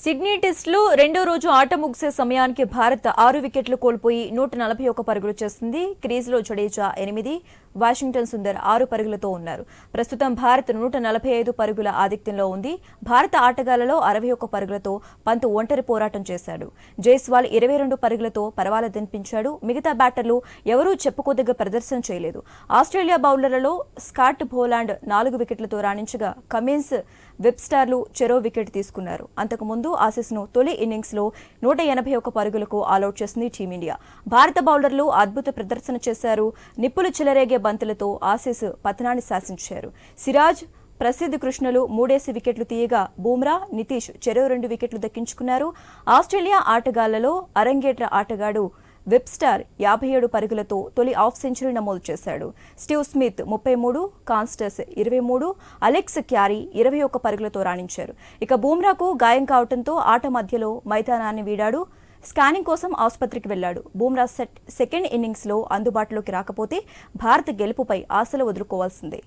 Sydney టెస్టులో రెండో రోజు ఆట ముగిసే సమయానికి భారత్ 6 వికెట్లు కోల్పోయి 141 పరుగులు చేసింది. క్రీజ్లో జడేజా 8, వాషింగ్టన్ సుందర్ 6 పరుగులతో ఉన్నారు. ప్రస్తుతం భారత్ 145 పరుగుల ఆధిక్యంలో ఉంది. భారత ఆటగాళ్లలో 61 పరుగులతో పంత్ ఒంటరి పోరాటం చేశాడు. జైస్వాల్ 22 పరుగులతో పరవాలదింపించాడు. మిగతా బ్యాటర్లు ఎవరూ చెప్పుకోదగ్గ ప్రదర్శన చేయలేదు. ఆస్ట్రేలియా బౌలర్లలో స్కాట్ బోలాండ్ 4 వికెట్లతో రాణించగా కమిన్స్, వెబ్స్టార్లు చెరో వికెట్ తీసుకున్నారు. అంతకుముందు ఆసీస్ను తొలి ఇన్నింగ్స్లో 181 పరుగులకు ఆలౌట్ చేసింది టీమిండియా. భారత బౌలర్లు అద్భుత ప్రదర్శన చేశారు. నిప్పులు చెలరేగే బంతులతో ఆసీస్ పతనాన్ని శాసించారు. సిరాజ్, ప్రసిద్ధ్ కృష్ణలు 3 వికెట్లు తీయగా బూమ్రా, నితీష్ చెరో 2 వికెట్లు దక్కించుకున్నారు. ఆస్ట్రేలియా ఆటగాళ్లలో అరంగేట్ర ఆటగాడు వెబ్స్టార్ 57 పరుగులతో తొలి హాఫ్ సెంచరీ నమోదు చేశాడు. స్టీవ్ స్మిత్ 33, కాన్స్టస్ 23, అలెక్స్ క్యారీ 21 పరుగులతో రాణించారు. ఇక బూమ్రాకు గాయం కావడంతో ఆట మధ్యలో మైదానాన్ని వీడాడు. స్కానింగ్ కోసం ఆసుపత్రికి వెళ్లాడు. బూమ్రా సెకండ్ ఇన్నింగ్స్లో అందుబాటులోకి రాకపోతే భారత్ గెలుపుపై ఆశలు వదులుకోవాల్సిందే.